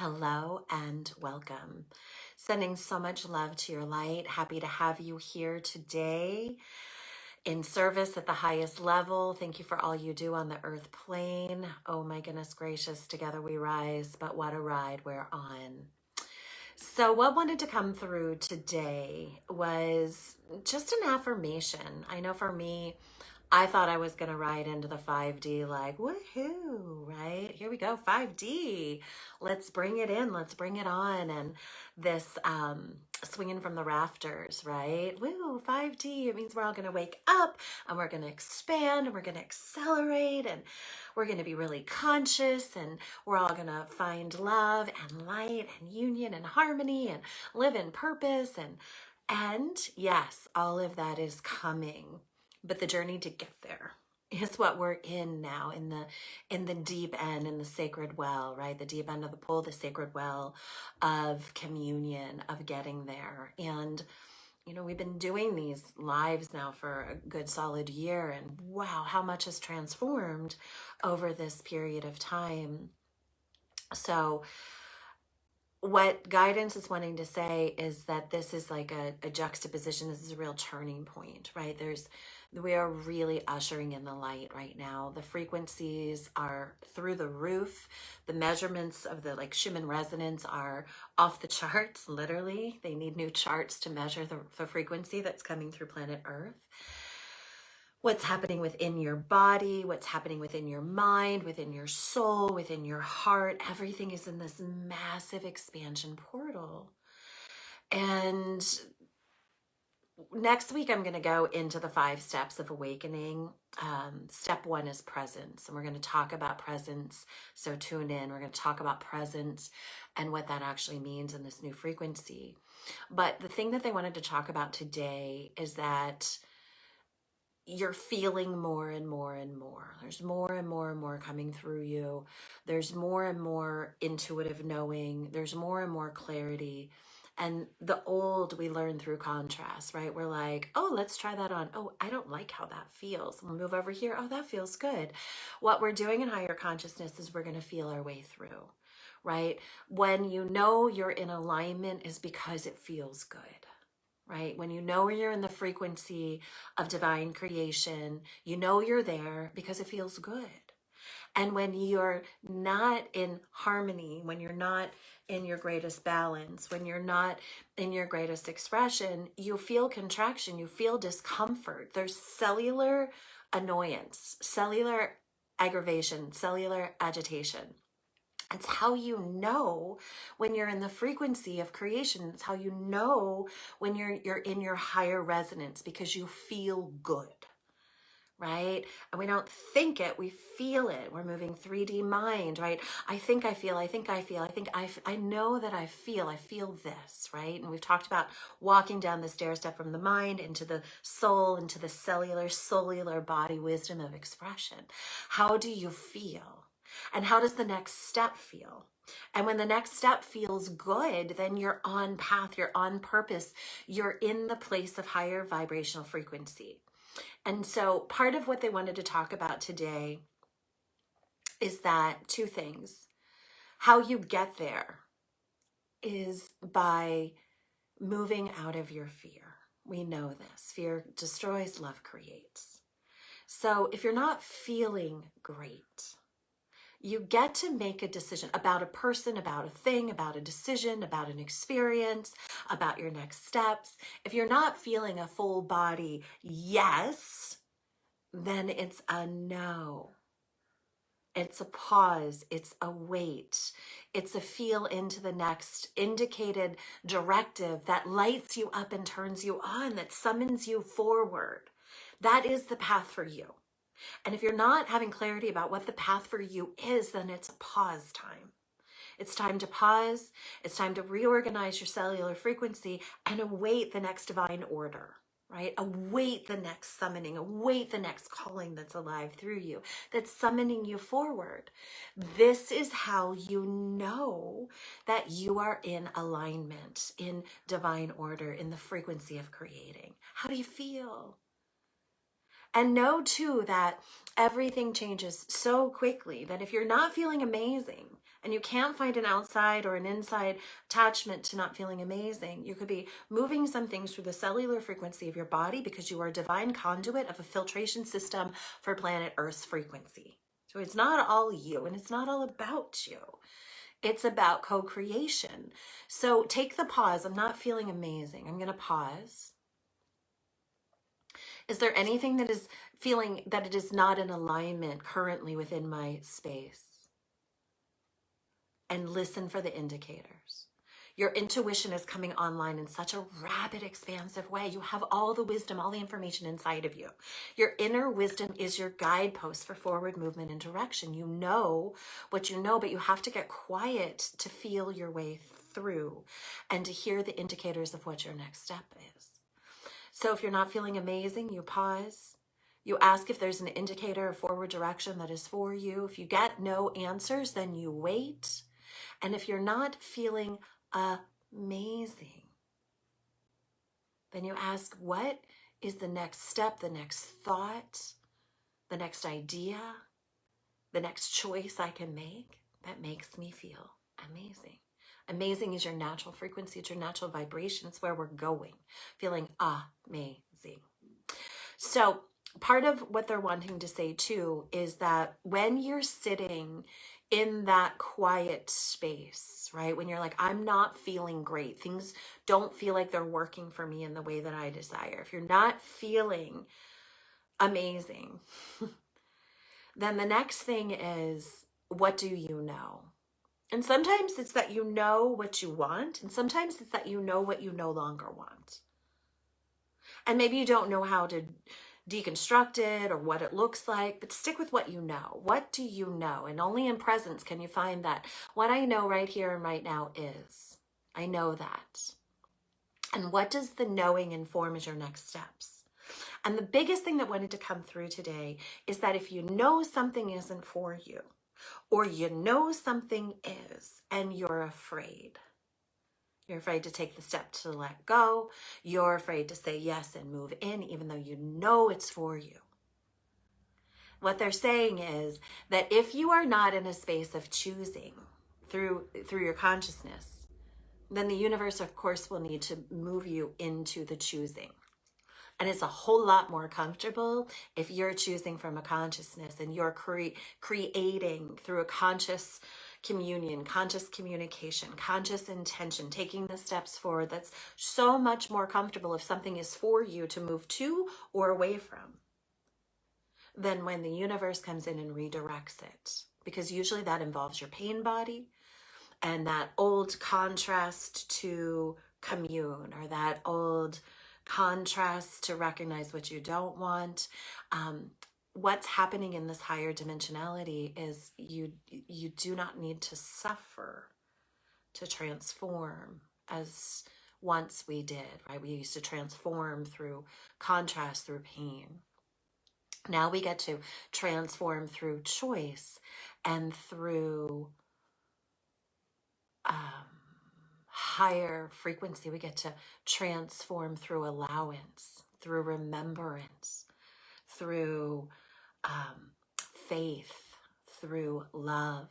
Hello and welcome. Sending so much love to your light. Happy to have you here today in service at the highest level. Thank you for all you do on the earth plane. Oh my goodness gracious, together we rise, but what a ride we're on. So what wanted to come through today was just an affirmation. I know for me, I thought I was going to ride into the 5D like, woohoo, right? Here we go, 5D. Let's bring it in. Let's bring it on. And this swinging from the rafters, right? Woo, 5D. It means we're all going to wake up and we're going to expand and we're going to accelerate and we're going to be really conscious and we're all going to find love and light and union and harmony and live in purpose. And yes, all of that is coming. But the journey to get there is what we're in now, in the deep end, in the sacred well, right? The deep end of the pool, the sacred well of communion, of getting there. And, you know, we've been doing these lives now for a good solid year, and wow, how much has transformed over this period of time. So what guidance is wanting to say is that this is like a juxtaposition. This is a real turning point, right? We are really ushering in the light right now. The frequencies are through the roof. The measurements of the Schumann resonance are off the charts, literally. They need new charts to measure the frequency that's coming through planet Earth. What's happening within your body, what's happening within your mind, within your soul, within your heart, everything is in this massive expansion portal. And next week, I'm going to go into the 5 steps of awakening. Step 1 is presence, and we're going to talk about presence. So tune in. We're going to talk about presence and what that actually means in this new frequency. But the thing that they wanted to talk about today is that you're feeling more and more and more. There's more and more and more coming through you. There's more and more intuitive knowing. There's more and more clarity. And the old we learn through contrast, right? We're like, oh, let's try that on. Oh, I don't like how that feels. We'll move over here. Oh, that feels good. What we're doing in higher consciousness is we're going to feel our way through, right? When you know you're in alignment is because it feels good. Right? When you know you're in the frequency of divine creation, you know you're there because it feels good. And when you're not in harmony, when you're not in your greatest balance, when you're not in your greatest expression, you feel contraction, you feel discomfort. There's cellular annoyance, cellular aggravation, cellular agitation. It's how you know when you're in the frequency of creation. It's how you know when you're in your higher resonance, because you feel good, right? And we don't think it, we feel it. We're moving 3D mind, right? I think I feel, I think I feel, I know that I feel this, right? And we've talked about walking down the stair step from the mind into the soul, into the cellular body wisdom of expression. How do you feel? And how does the next step feel? And when the next step feels good, then you're on path, you're on purpose, you're in the place of higher vibrational frequency. And so part of what they wanted to talk about today is that 2 things. How you get there is by moving out of your fear. We know this. Fear destroys, love creates. So if you're not feeling great, you get to make a decision about a person, about a thing, about a decision, about an experience, about your next steps. If you're not feeling a full body yes, then it's a no. It's a pause. It's a wait. It's a feel into the next indicated directive that lights you up and turns you on, that summons you forward. That is the path for you. And if you're not having clarity about what the path for you is, then it's a pause time. It's time to pause. It's time to reorganize your cellular frequency and await the next divine order, right? Await the next summoning, await the next calling that's alive through you, that's summoning you forward. This is how you know that you are in alignment, in divine order, in the frequency of creating. How do you feel? And know too that everything changes so quickly that if you're not feeling amazing And you can't find an outside or an inside attachment to not feeling amazing. You could be moving some things through the cellular frequency of your body because you are a divine conduit of a filtration system for planet Earth's frequency. So it's not all you, and it's not all about you. It's about co-creation. So take the pause. I'm not feeling amazing. I'm going to pause. Is there anything that is feeling that it is not in alignment currently within my space? And listen for the indicators. Your intuition is coming online in such a rapid, expansive way. You have all the wisdom, all the information inside of you. Your inner wisdom is your guidepost for forward movement and direction. You know what you know, but you have to get quiet to feel your way through and to hear the indicators of what your next step is. So if you're not feeling amazing, you pause. You ask if there's an indicator of forward direction that is for you. If you get no answers, then you wait. And if you're not feeling amazing, then you ask, what is the next step, the next thought, the next idea, the next choice I can make that makes me feel amazing? Amazing is your natural frequency. It's your natural vibration. It's where we're going, feeling amazing. So part of what they're wanting to say too is that when you're sitting in that quiet space, right? When you're like, I'm not feeling great. Things don't feel like they're working for me in the way that I desire. If you're not feeling amazing, then the next thing is, what do you know? And sometimes it's that you know what you want, and sometimes it's that you know what you no longer want. And maybe you don't know how to deconstruct it or what it looks like, but stick with what you know. What do you know? And only in presence can you find that. What I know right here and right now is, I know that. And what does the knowing inform as your next steps? And the biggest thing that wanted to come through today is that if you know something isn't for you, or you know something is, and you're afraid to take the step to let go. You're afraid to say yes and move in, even though you know it's for you. What they're saying is that if you are not in a space of choosing through your consciousness, then the universe, of course, will need to move you into the choosing. And it's a whole lot more comfortable if you're choosing from a consciousness and you're creating through a conscious communion, conscious communication, conscious intention, taking the steps forward. That's so much more comfortable if something is for you to move to or away from than when the universe comes in and redirects it. Because usually that involves your pain body and that old contrast to commune, or that old contrast to recognize what you don't want. What's happening in this higher dimensionality is you do not need to suffer to transform as once we did, right? We used to transform through contrast, through pain. Now we get to transform through choice and through higher frequency. We get to transform through allowance, through remembrance, through faith, through love,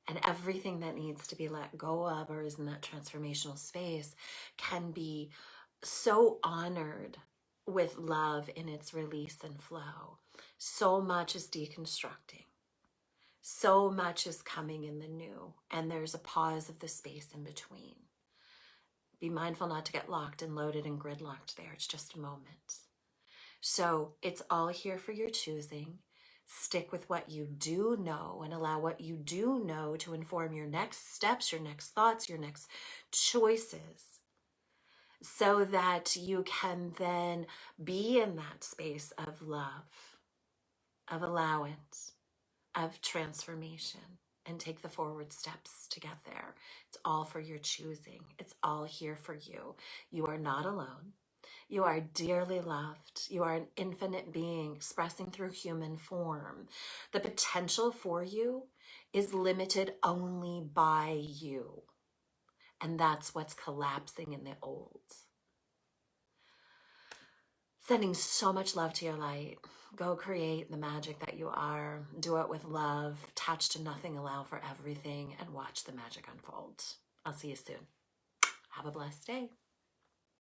and everything that needs to be let go of or is in that transformational space can be so honored with love in its release and flow. So much is deconstructing. So much is coming in the new, and there's a pause of the space in between. Be mindful not to get locked and loaded and gridlocked there. It's just a moment. So it's all here for your choosing. Stick with what you do know and allow what you do know to inform your next steps, your next thoughts, your next choices, so that you can then be in that space of love, of allowance, of transformation, and take the forward steps to get there. It's all for your choosing. It's all here for you. You are not alone. You are dearly loved. You are an infinite being expressing through human form. The potential for you is limited only by you. And that's what's collapsing in the old. Sending so much love to your light. Go create the magic that you are. Do it with love. Attach to nothing, allow for everything, and watch the magic unfold. I'll see you soon. Have a blessed day.